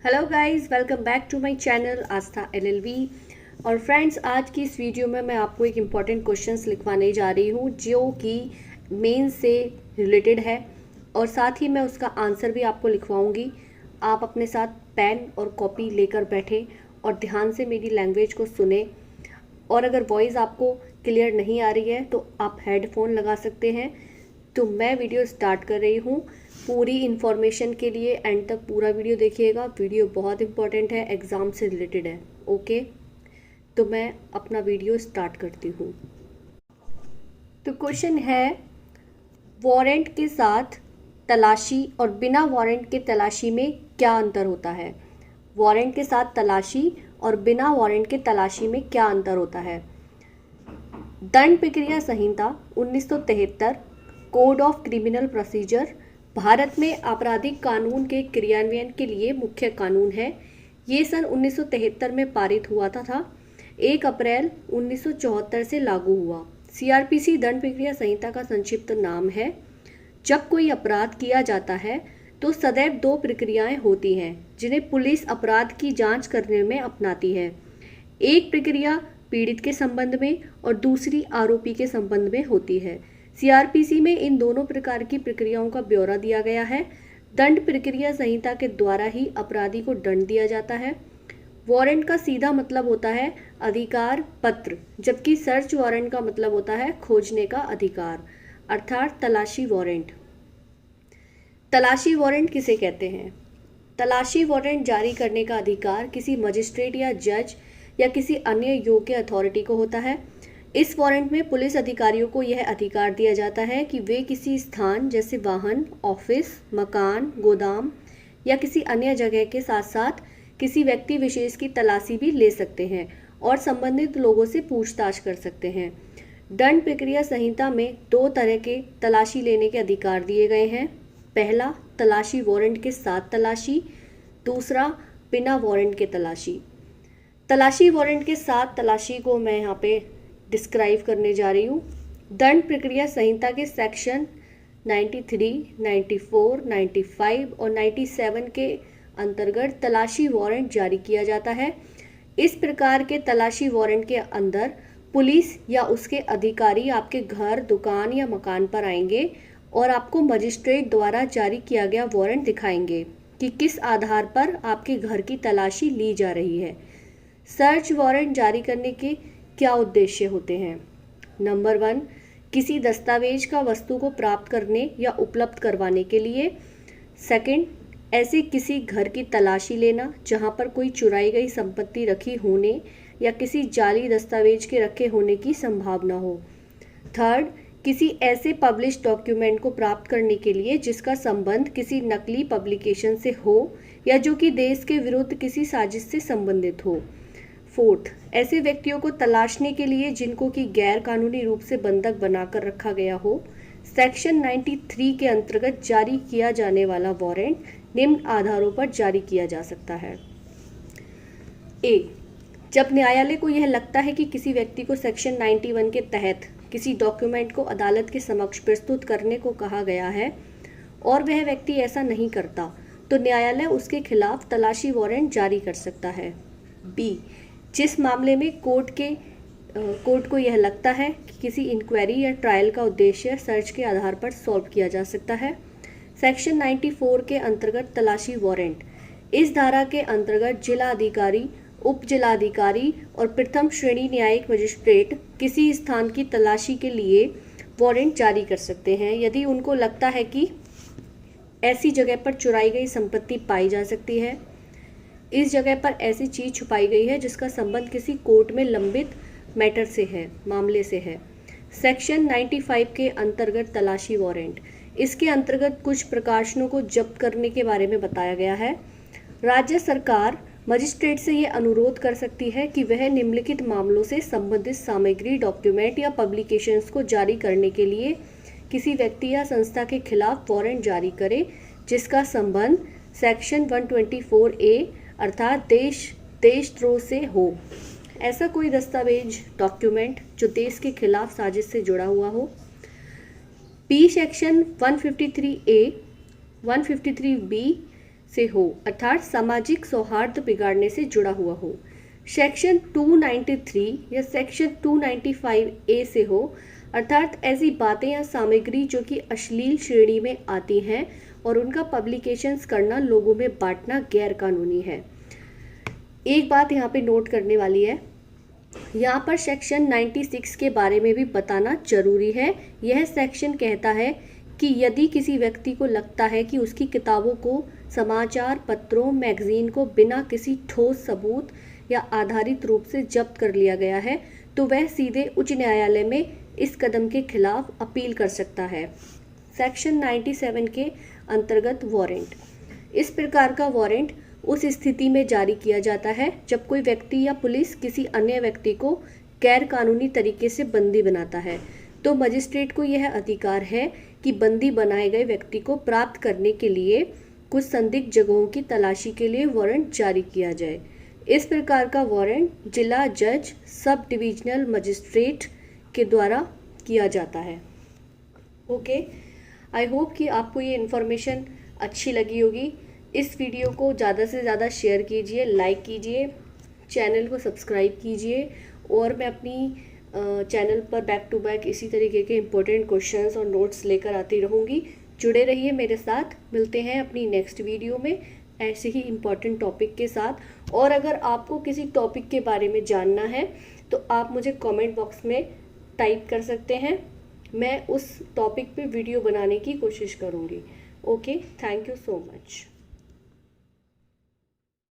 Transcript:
Hello guys, welcome back to my channel Aastha LLV. और friends, आज की इस वीडियो में मैं आपको एक इम्पॉर्टेंट क्वेश्चंस लिखवाने जा रही हूँ जो कि मेन से रिलेटेड है और साथ ही मैं उसका आंसर भी आपको लिखवाऊंगी। आप अपने साथ पेन और कॉपी लेकर बैठें और ध्यान से मेरी लैंग्वेज को सुने। और अगर वॉइस आपको क्लियर नहीं आ रही है तो आप हेडफोन लगा सकते हैं। तो मैं वीडियो स्टार्ट कर रही हूँ। पूरी इन्फॉर्मेशन के लिए एंड तक पूरा वीडियो देखिएगा। वीडियो बहुत इंपॉर्टेंट है, एग्ज़ाम से रिलेटेड है। ओके, तो मैं अपना वीडियो स्टार्ट करती हूँ। तो क्वेश्चन है, वारंट के साथ तलाशी और बिना वारंट के तलाशी में क्या अंतर होता है। वारंट के साथ तलाशी और बिना वारंट के तलाशी में क्या अंतर होता है। दंड प्रक्रिया संहिता 1973 code of criminal procedure Bharat में आपराधिक कानून के क्रियान्वयन के लिए मुख्य कानून है। ये सन 1973 में पारित हुआ था 1 अप्रैल 1974 से लागू हुआ। सीआरपीसी दंड प्रक्रिया संहिता का संक्षिप्त नाम है। जब कोई अपराध किया जाता है तो सदैव 2 प्रक्रियाएं होती हैं जिन्हें पुलिस अपराध की जांच करने में अपनाती है। एक प्रक्रिया पीड़ित के संबंध में और दूसरी आरोपी के संबंध में होती है। सीआरपीसी में इन दोनों प्रकार की प्रक्रियाओं का ब्यौरा दिया गया है। दंड प्रक्रिया संहिता के द्वारा ही अपराधी को दंड दिया जाता है। वारंट का सीधा मतलब होता है अधिकार पत्र, जबकि सर्च वारंट का मतलब होता है खोजने का अधिकार, अर्थात तलाशी वारंट। तलाशी वारंट किसे कहते हैं? तलाशी वारंट जारी करने का अधिकार किसी मजिस्ट्रेट या जज या किसी अन्य योग्य अथॉरिटी को होता है। इस वारंट में पुलिस अधिकारियों को यह अधिकार दिया जाता है कि वे किसी स्थान जैसे वाहन, ऑफिस, मकान, गोदाम या किसी अन्य जगह के साथ साथ किसी व्यक्ति विशेष की तलाशी भी ले सकते हैं और संबंधित लोगों से पूछताछ कर सकते हैं। दंड प्रक्रिया संहिता में 2 तरह के तलाशी लेने के अधिकार दिए गए हैं। पहला, तलाशी वारंट के साथ तलाशी। दूसरा, बिना वारंट के तलाशी। तलाशी वारंट के साथ तलाशी को मैं यहाँ पे डिस्क्राइब करने जा रही हूँ। दंड प्रक्रिया संहिता के सेक्शन 93, 94, 95 और 97 के अंतर्गत तलाशी वारंट जारी किया जाता है। इस प्रकार के तलाशी वारंट के अंदर पुलिस या उसके अधिकारी आपके घर, दुकान या मकान पर आएंगे और आपको मजिस्ट्रेट द्वारा जारी किया गया वारंट दिखाएंगे कि किस आधार पर आपके घर की तलाशी ली जा रही है। सर्च वारंट जारी करने के क्या उद्देश्य होते हैं? नंबर 1, किसी दस्तावेज का वस्तु को प्राप्त करने या उपलब्ध करवाने के लिए। सेकंड, ऐसे किसी घर की तलाशी लेना जहां पर कोई चुराई गई संपत्ति रखी होने या किसी जाली दस्तावेज के रखे होने की संभावना हो। थर्ड, किसी ऐसे पब्लिश डॉक्यूमेंट को प्राप्त करने के लिए जिसका संबंध किसी नकली पब्लिकेशन से हो या जो कि देश के विरुद्ध किसी साजिश से संबंधित हो। फोर्थ, ऐसे व्यक्तियों को तलाशने के लिए जिनको कि गैर कानूनी रूप से बंधक बनाकर रखा गया हो। सेक्शन 93 के अंतर्गत जारी किया जाने वाला वारंट निम्न आधारों पर जारी किया जा सकता है। ए, जब न्यायालय को यह लगता है कि किसी व्यक्ति को सेक्शन 91 के तहत किसी डॉक्यूमेंट को अदालत के समक्ष प्रस्तुत करने को कहा गया है और वह व्यक्ति ऐसा नहीं करता तो न्यायालय उसके खिलाफ तलाशी वारंट जारी कर सकता है। बी, जिस मामले में कोर्ट को यह लगता है कि किसी इंक्वायरी या ट्रायल का उद्देश्य सर्च के आधार पर सॉल्व किया जा सकता है। सेक्शन 94 के अंतर्गत तलाशी वारंट। इस धारा के अंतर्गत जिला अधिकारी, उप जिला अधिकारी और प्रथम श्रेणी न्यायिक मजिस्ट्रेट किसी स्थान की तलाशी के लिए वारंट जारी कर सकते हैं यदि उनको लगता है कि ऐसी जगह पर चुराई गई संपत्ति पाई जा सकती है, इस जगह पर ऐसी चीज छुपाई गई है जिसका संबंध किसी कोर्ट में लंबित मैटर से है, मामले से है। सेक्शन 95 के अंतर्गत तलाशी वारंट। इसके अंतर्गत कुछ प्रकाशनों को जब्त करने के बारे में बताया गया है। राज्य सरकार मजिस्ट्रेट से ये अनुरोध कर सकती है कि वह निम्नलिखित मामलों से संबंधित सामग्री, डॉक्यूमेंट या पब्लिकेशंस को जारी करने के लिए किसी व्यक्ति या संस्था के खिलाफ वारंट जारी करे जिसका संबंध सेक्शन 124A अर्थात देशद्रोह से हो। ऐसा कोई दस्तावेज, डॉक्यूमेंट जो देश के खिलाफ साजिश से जुड़ा हुआ हो। बी, सेक्शन 153A, 153B, से हो अर्थात सामाजिक सौहार्द बिगाड़ने से जुड़ा हुआ हो। सेक्शन 293 या सेक्शन 295 ए से हो अर्थात ऐसी बातें या सामग्री जो कि अश्लील श्रेणी में आती हैं और उनका पब्लिकेशंस करना, लोगों में बांटना गैर कानूनी है। एक बात यहाँ पे नोट करने वाली है, यहाँ पर सेक्शन 96 के बारे में भी बताना जरूरी है। यह सेक्शन कहता है कि यदि किसी व्यक्ति को लगता है कि उसकी किताबों को, समाचार पत्रों, मैगजीन को बिना किसी ठोस सबूत या आधारित रूप से जब्त कर लिया गया है तो वह सीधे उच्च न्यायालय में इस कदम के खिलाफ अपील कर सकता है। सेक्शन 97 के अंतर्गत वारंट, इस प्रकार का वारंट उस स्थिति में जारी किया जाता है जब कोई व्यक्ति या पुलिस किसी अन्य व्यक्ति को गैर कानूनी तरीके से बंदी बनाता है तो मजिस्ट्रेट को यह अधिकार है कि बंदी बनाए गए व्यक्ति को प्राप्त करने के लिए कुछ संदिग्ध जगहों की तलाशी के लिए वारंट जारी किया जाए। इस प्रकार का वारंट जिला जज, सब डिविजनल मजिस्ट्रेट के द्वारा किया जाता है। ओके, आई होप कि आपको ये इन्फॉर्मेशन अच्छी लगी होगी। इस वीडियो को ज़्यादा से ज़्यादा शेयर कीजिए, लाइक कीजिए, चैनल को सब्सक्राइब कीजिए और मैं अपनी चैनल पर बैक टू बैक इसी तरीके के इम्पोर्टेंट क्वेश्चंस और नोट्स लेकर आती रहूँगी। जुड़े रहिए मेरे साथ। मिलते हैं अपनी नेक्स्ट वीडियो में ऐसे ही इम्पोर्टेंट टॉपिक के साथ। और अगर आपको किसी टॉपिक के बारे में जानना है तो आप मुझे कमेंट बॉक्स में टाइप कर सकते हैं, मैं उस टॉपिक पे वीडियो बनाने की कोशिश करूँगी। Okay, thank you so much.